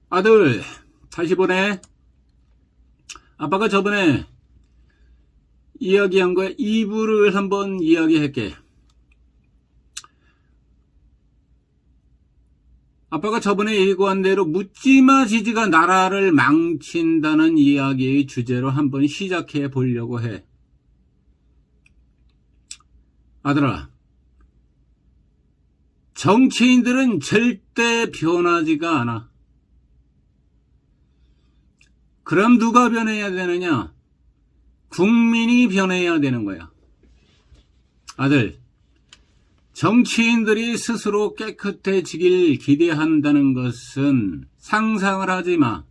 아들, 다시 보내. 아빠가 저번에 이야기한 거에 2부를 한번 이야기할게. 아빠가 저번에 예고한 대로 묻지마 지지가 나라를 망친다는 이야기의 주제로 한번 시작해 보려고 해. 아들아, 정치인들은 절대 변하지가 않아. 그럼 누가 변해야 되느냐? 국민이 변해야 되는 거야. 아들, 정치인들이 스스로 깨끗해지길 기대한다는 것은 상상을 하지 마.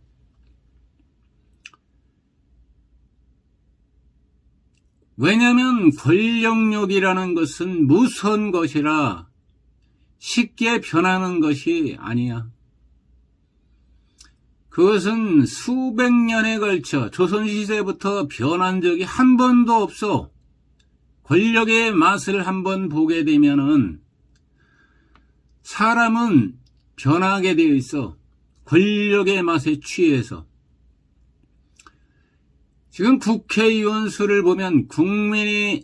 왜냐면 권력욕이라는 것은 무서운 것이라 쉽게 변하는 것이 아니야. 그것은 수백 년에 걸쳐 조선시대부터 변한 적이 한 번도 없어. 권력의 맛을 한번 보게 되면은 사람은 변하게 되어 있어. 권력의 맛에 취해서. 지금 국회의원 수를 보면 국민은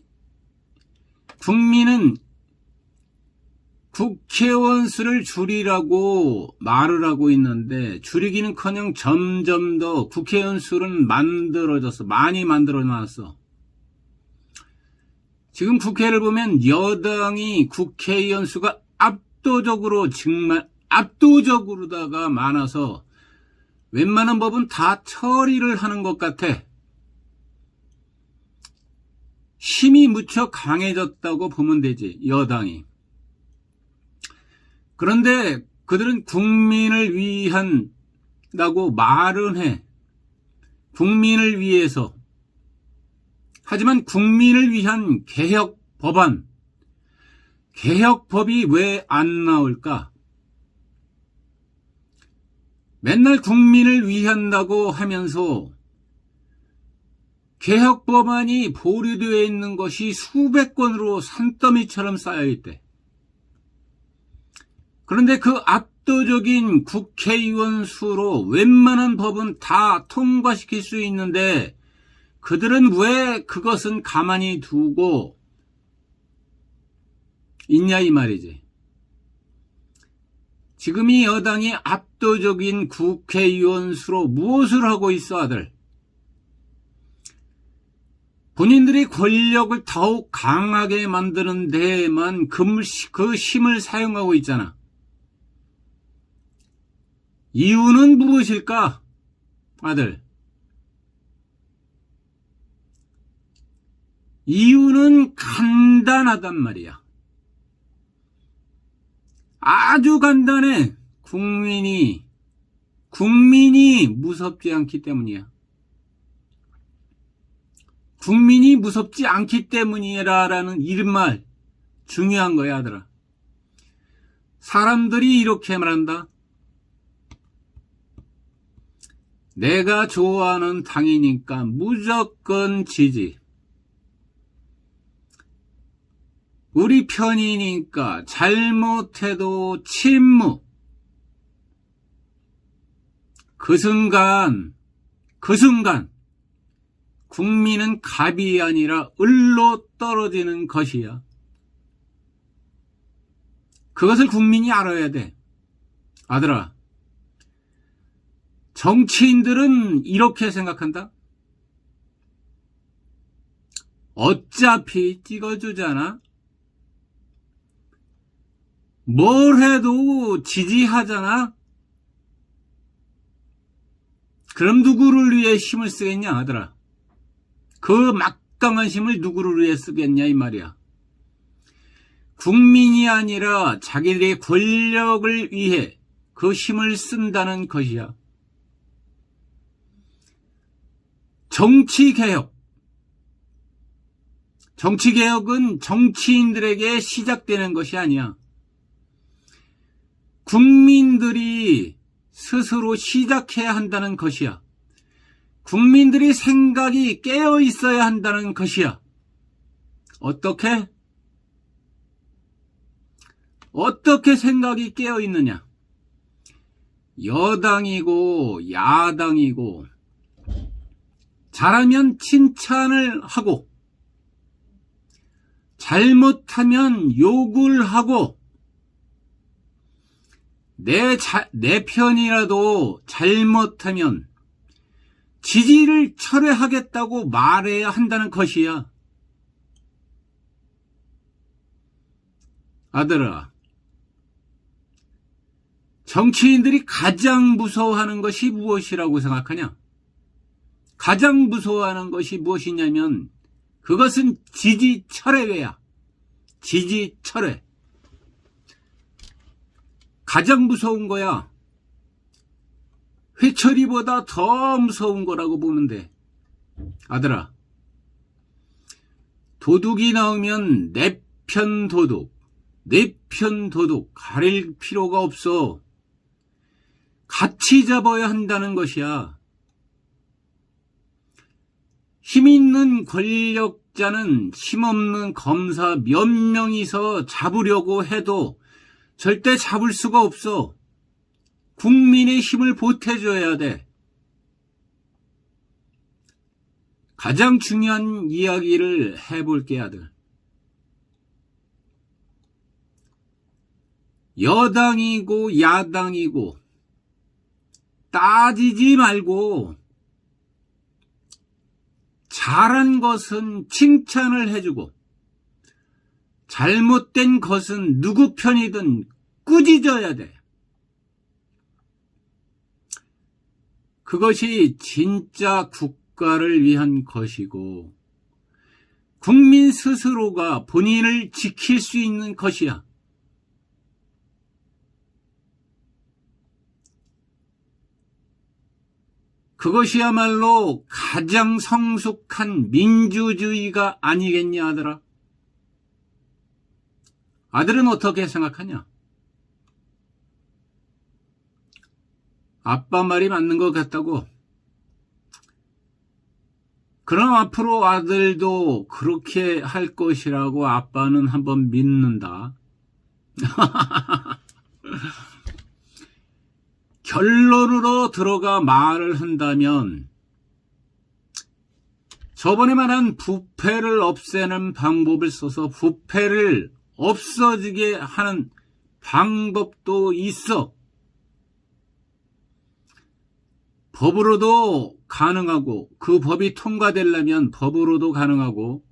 국회의원 수를 줄이라고 말을 하고 있는데 줄이기는커녕 점점 더 국회의원 수는 만들어졌어. 많이 만들어놨어. 지금 국회를 보면 여당이 국회의원 수가 압도적으로 정말 압도적으로다가 많아서 웬만한 법은 다 처리를 하는 것 같아. 힘이 무척 강해졌다고 보면 되지, 여당이. 그런데 그들은 국민을 위한다고 말은 해. 국민을 위해서. 하지만 국민을 위한 개혁 법안, 개혁법이 왜 안 나올까? 맨날 국민을 위한다고 하면서 개혁 법안이 보류되어 있는 것이 수백 건으로 산더미처럼 쌓여있대. 그런데 그 압도적인 국회의원 수로 웬만한 법은 다 통과시킬 수 있는데 그들은 왜 그것은 가만히 두고 있냐 이 말이지. 지금 이 여당이 압도적인 국회의원 수로 무엇을 하고 있어, 아들? 본인들이 권력을 더욱 강하게 만드는 데에만 그 힘을 사용하고 있잖아. 이유는 무엇일까, 아들? 이유는 간단하단 말이야. 아주 간단해. 국민이 무섭지 않기 때문이야. 국민이 무섭지 않기 때문이라는 이름말 중요한 거야, 아들아. 사람들이 이렇게 말한다. 내가 좋아하는 당이니까 무조건 지지. 우리 편이니까 잘못해도 침묵. 그 순간 국민은 갑이 아니라 을로 떨어지는 것이야. 그것을 국민이 알아야 돼. 아들아, 정치인들은 이렇게 생각한다. 어차피 찍어주잖아. 뭘 해도 지지하잖아. 그럼 누구를 위해 힘을 쓰겠냐, 아들아? 그 막강한 힘을 누구를 위해 쓰겠냐 이 말이야. 국민이 아니라 자기들의 권력을 위해 그 힘을 쓴다는 것이야. 정치개혁은 정치인들에게 시작되는 것이 아니야. 국민들이 스스로 시작해야 한다는 것이야. 국민들이 생각이 깨어 있어야 한다는 것이야. 어떻게 생각이 깨어 있느냐? 여당이고 야당이고 잘하면 칭찬을 하고 잘못하면 욕을 하고 내 편이라도 잘못하면 지지를 철회하겠다고 말해야 한다는 것이야. 아들아, 정치인들이 가장 무서워하는 것이 무엇이라고 생각하냐? 가장 무서워하는 것이 무엇이냐면 그것은 지지 철회야. 지지 철회. 가장 무서운 거야. 회초리보다 더 무서운 거라고 보면 돼. 아들아, 도둑이 나오면 내 편 도둑, 내 편 도둑 가릴 필요가 없어. 같이 잡아야 한다는 것이야. 힘 있는 권력자는 힘없는 검사 몇 명이서 잡으려고 해도 절대 잡을 수가 없어. 국민의 힘을 보태줘야 돼. 가장 중요한 이야기를 해볼게, 아들. 여당이고 야당이고 따지지 말고 잘한 것은 칭찬을 해주고 잘못된 것은 누구 편이든 꾸짖어야 돼. 그것이 진짜 국가를 위한 것이고 국민 스스로가 본인을 지킬 수 있는 것이야. 그것이야말로 가장 성숙한 민주주의가 아니겠냐, 아들아? 아들은 어떻게 생각하냐? 아빠 말이 맞는 것 같다고. 그럼 앞으로 아들도 그렇게 할 것이라고 아빠는 한번 믿는다. 결론으로 들어가 말을 한다면 저번에 말한 부패를 없애는 방법을 써서 부패를 없어지게 하는 방법도 있어. 법으로도 가능하고 그 법이 통과되려면 법으로도 가능하고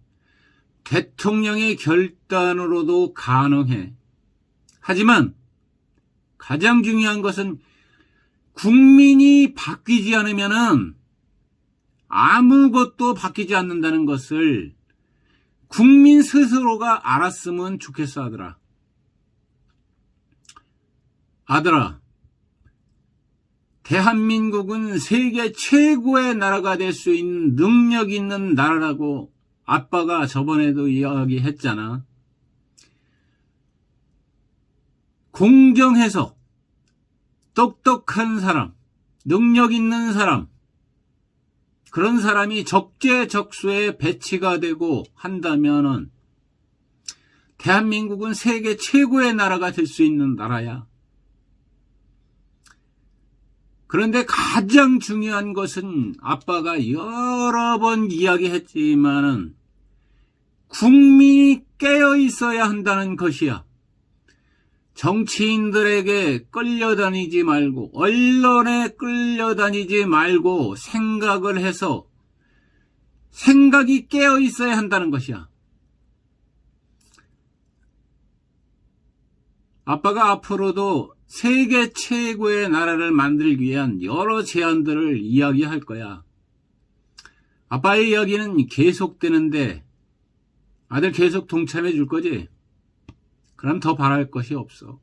대통령의 결단으로도 가능해. 하지만 가장 중요한 것은 국민이 바뀌지 않으면은 아무것도 바뀌지 않는다는 것을 국민 스스로가 알았으면 좋겠어, 아들아. 아들아, 대한민국은 세계 최고의 나라가 될 수 있는 능력 있는 나라라고 아빠가 저번에도 이야기했잖아. 공정해서 똑똑한 사람, 능력 있는 사람, 그런 사람이 적재적소에 배치가 되고 한다면은 대한민국은 세계 최고의 나라가 될 수 있는 나라야. 그런데 가장 중요한 것은 아빠가 여러 번 이야기했지만은 국민이 깨어 있어야 한다는 것이야. 정치인들에게 끌려다니지 말고 언론에 끌려다니지 말고 생각을 해서 생각이 깨어 있어야 한다는 것이야. 아빠가 앞으로도 세계 최고의 나라를 만들기 위한 여러 제안들을 이야기할 거야. 아빠의 이야기는 계속되는데 아들 계속 동참해 줄 거지? 그럼 더 바랄 것이 없어.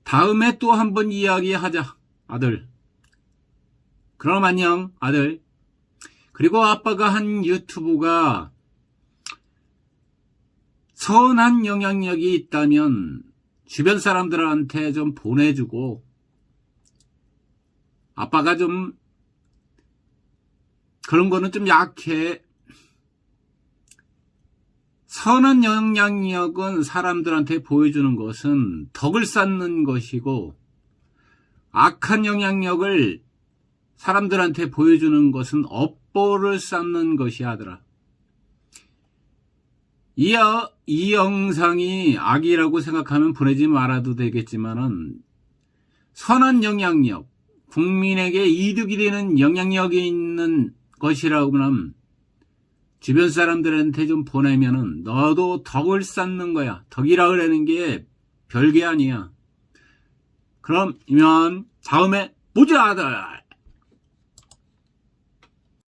다음에 또 한번 이야기하자, 아들. 그럼 안녕, 아들. 그리고 아빠가 한 유튜브가 선한 영향력이 있다면 주변 사람들한테 좀 보내주고 아빠가 좀 그런 거는 좀 약해. 선한 영향력은 사람들한테 보여주는 것은 덕을 쌓는 것이고 악한 영향력을 사람들한테 보여주는 것은 업보를 쌓는 것이 하더라. 이 영상이 악이라고 생각하면 보내지 말아도 되겠지만은 선한 영향력, 국민에게 이득이 되는 영향력이 있는 것이라고는 주변 사람들한테 좀 보내면은 너도 덕을 쌓는 거야. 덕이라 그러는 게 별게 아니야. 그럼 이만 다음에 보자 아들.